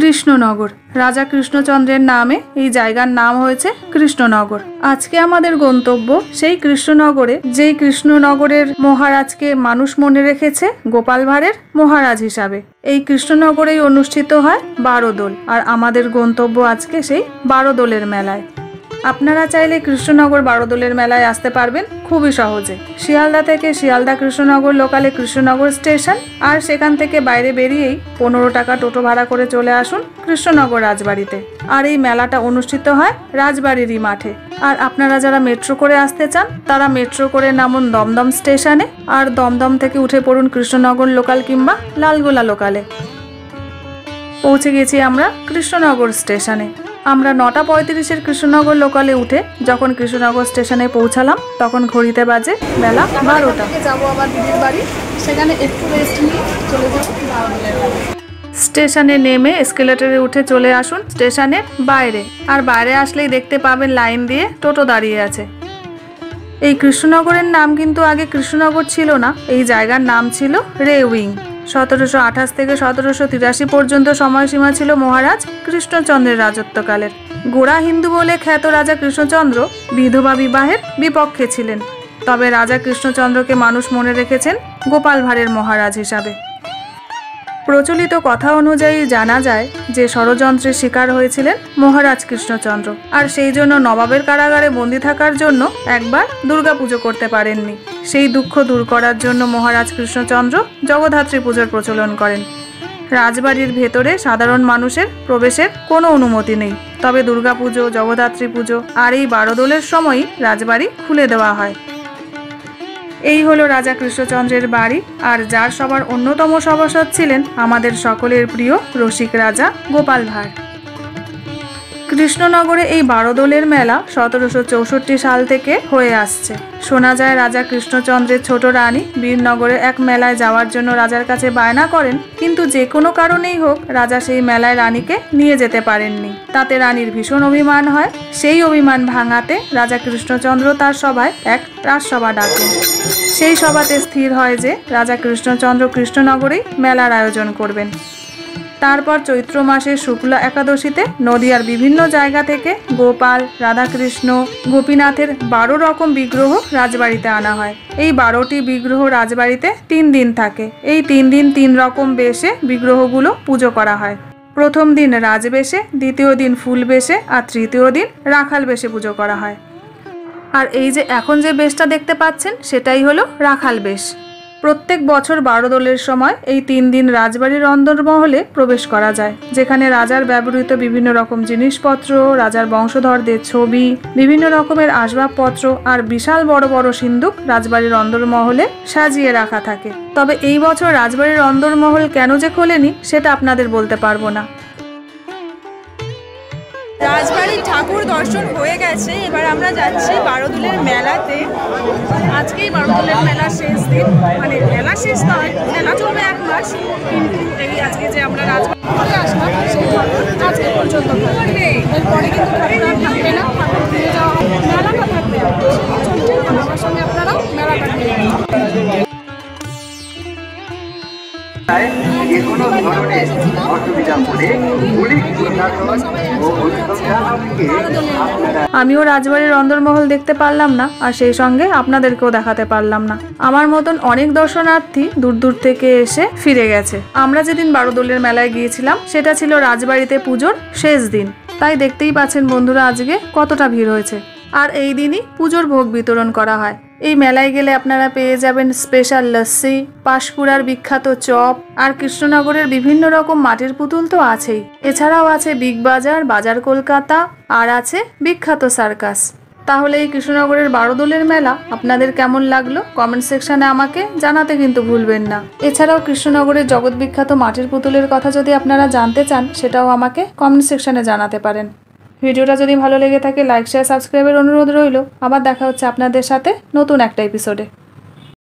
কৃষ্ণনগর। রাজা কৃষ্ণচন্দ্রের নামে এই জায়গার নাম হয়েছে কৃষ্ণনগর। আজকে আমাদের গন্তব্য সেই কৃষ্ণনগরে, যেই কৃষ্ণনগরের মহারাজকে মানুষ মনে রেখেছে গোপাল ভাঁড়ের মহারাজ হিসাবে। এই কৃষ্ণনগরেই অনুষ্ঠিত হয় বারোদোল, আর আমাদের গন্তব্য আজকে সেই বারোদোলের মেলায়। আপনারা চাইলে কৃষ্ণনগর বারোদোলের মেলায় আসতে পারবেন খুবই সহজে। শিয়ালদা থেকে শিয়ালদা কৃষ্ণনগর লোকালে কৃষ্ণনগর স্টেশন, আর সেখান থেকে বাইরে বেরিয়েই 15 টাকা টোটো ভাড়া করে চলে আসুন কৃষ্ণনগর রাজবাড়িতে। আর এই মেলাটা অনুষ্ঠিত হয় রাজবাড়িরই মাঠে। আর আপনারা যারা মেট্রো করে আসতে চান তারা মেট্রো করে নামুন দমদম স্টেশনে, আর দমদম থেকে উঠে পড়ুন কৃষ্ণনগর লোকাল কিংবা লালগোলা লোকালে। পৌঁছে গেছি আমরা কৃষ্ণনগর স্টেশনে। আমরা 9:35 কৃষ্ণনগর লোকালে উঠে যখন কৃষ্ণনগর স্টেশনে পৌঁছালাম তখন ঘড়িতে বাজে বেলা 12টা। যাবো আবার দিদির বাড়ি, সেখানে একটু রেস্ট নিয়ে চলে যাবো বারোদোলের মেলায়। স্টেশনে নেমে এসকেলেটরে উঠে চলে আসুন স্টেশনের বাইরে, আর বাইরে আসলেই দেখতে পাবেন লাইন দিয়ে টোটো দাঁড়িয়ে আছে। এই কৃষ্ণনগরের নাম কিন্তু আগে কৃষ্ণনগর ছিল না, এই জায়গার নাম ছিল রেউইং। 1728 থেকে 1783 পর্যন্ত সময়সীমা ছিল মহারাজ কৃষ্ণচন্দ্রের রাজত্বকালের। গোড়া হিন্দু বলে খ্যাত রাজা কৃষ্ণচন্দ্র বিধবা বিবাহের বিপক্ষে ছিলেন, তবে রাজা কৃষ্ণচন্দ্রকে মানুষ মনে রেখেছেন গোপাল ভাঁড়ের মহারাজ হিসাবে। প্রচলিত কথা অনুযায়ী জানা যায় যে ষড়যন্ত্রের শিকার হয়েছিলেন মহারাজ কৃষ্ণচন্দ্র, আর সেই জন্য নবাবের কারাগারে বন্দী থাকার জন্য একবার দুর্গাপুজো করতে পারেননি। সেই দুঃখ দূর করার জন্য মহারাজ কৃষ্ণচন্দ্র জগদ্ধাত্রী পুজোর প্রচলন করেন। রাজবাড়ির ভেতরে সাধারণ মানুষের প্রবেশের কোনো অনুমতি নেই, তবে দুর্গাপুজো, জগদ্ধাত্রী পুজো আর এই বারোদোলের সময়ই রাজবাড়ি খুলে দেওয়া হয়। এই হলো রাজা কৃষ্ণচন্দ্রের বাড়ি, আর যার সবার অন্যতম সভাসদ ছিলেন আমাদের সকলের প্রিয় রসিক রাজা গোপাল ভাঁড়। কৃষ্ণনগরে এই বারোদোলের মেলা 1764 সাল থেকে হয়ে আসছে। শোনা যায় রাজা কৃষ্ণচন্দ্রের ছোট রানী বীরনগরের এক মেলায় যাওয়ার জন্য রাজার কাছে বায়না করেন, কিন্তু যে কোনো কারণেই হোক রাজা সেই মেলায় রানীকে নিয়ে যেতে পারেননি। তাতে রানীর ভীষণ অভিমান হয়। সেই অভিমান ভাঙাতে রাজা কৃষ্ণচন্দ্র তার সভায় এক রাজসভা ডাকেন। সেই সভাতে স্থির হয় যে রাজা কৃষ্ণচন্দ্র কৃষ্ণনগরেই মেলার আয়োজন করবেন। তারপর চৈত্র মাসের শুক্লা একাদশীতে নদিয়ার বিভিন্ন জায়গা থেকে গোপাল, রাধাকৃষ্ণ, গোপীনাথের 12 রকম বিগ্রহ রাজবাড়িতে আনা হয়। এই 12টি বিগ্রহ রাজবাড়িতে 3 দিন থাকে। এই 3 দিন 3 রকম বেশে বিগ্রহগুলো পুজো করা হয়। প্রথম দিন রাজবেশে, দ্বিতীয় দিন ফুল বেশে, আর তৃতীয় দিন রাখাল বেশে পুজো করা হয়। আর এই যে এখন যে বেশটা দেখতে পাচ্ছেন সেটাই হলো রাখাল বেশ। প্রত্যেক বছর বারোদোলের সময় এই 3 দিন রাজবাড়ির অন্দরমহলে প্রবেশ করা যায়, যেখানে রাজার ব্যবহৃত বিভিন্ন রকম জিনিসপত্র, রাজার বংশধরদের ছবি, বিভিন্ন রকমের আসবাবপত্র আর বিশাল বড় বড় সিন্দুক রাজবাড়ির অন্দরমহলে সাজিয়ে রাখা থাকে। তবে এই বছর রাজবাড়ির অন্দরমহল কেন যে খোলেনি সেটা আপনাদের বলতে পারবো না। রাজবাড়ির ঠাকুর দর্শন হয়ে গেছে, এবার আমরা যাচ্ছি বারোদোলের মেলাতে। আজকেই বারোদোলের মেলা শেষ দিন, মানে মেলা শেষ নয়, মেলা চলবে 1 মাস, কিন্তু এই আজকে যে আমরা রাজবাড়ি আসলাম সেই আজকে পর্যন্ত থাকবে। এরপরে কিন্তু ঠাকুর আর থাকবে না, ঠাকুর দিয়ে যাওয়া মেলাটা থাকবে। আমার সঙ্গে আপনারাও মেলাটা নিয়ে আমিও রাজবাড়ির অন্দরমহল দেখতে পারলাম না, আর সেই সঙ্গে আপনাদেরকেও দেখাতে পারলাম না। আমার মতন অনেক দর্শনার্থী দূর দূর থেকে এসে ফিরে গেছে। আমরা যেদিন বারোদোলের মেলায় গিয়েছিলাম সেটা ছিল রাজবাড়িতে পুজোর শেষ দিন, তাই দেখতেই পাচ্ছেন বন্ধুরা আজকে কতটা ভিড় হয়েছে। আর এই দিনই পুজোর ভোগ বিতরণ করা হয়। এই মেলায় গেলে আপনারা পেয়ে যাবেন স্পেশাল লস্যি, পাঁশকুড়ার বিখ্যাত চপ, আর কৃষ্ণনগরের বিভিন্ন রকম মাটির পুতুল তো আছেই। এছাড়াও আছে বিগ বাজার, বাজার কলকাতা, আর আছে বিখ্যাত সার্কাস। তাহলে এই কৃষ্ণনগরের বারোদোলের মেলা আপনাদের কেমন লাগলো কমেন্ট সেকশনে আমাকে জানাতে কিন্তু ভুলবেন না। এছাড়াও কৃষ্ণনগরের জগৎ বিখ্যাত মাটির পুতুলের কথা যদি আপনারা জানতে চান সেটাও আমাকে কমেন্ট সেকশনে জানাতে পারেন। ভিডিওটা যদি ভালো লেগে থাকে লাইক, শেয়ার, সাবস্ক্রাইবের অনুরোধ রইল। আবার দেখা হচ্ছে আপনাদের সাথে নতুন একটা এপিসোডে।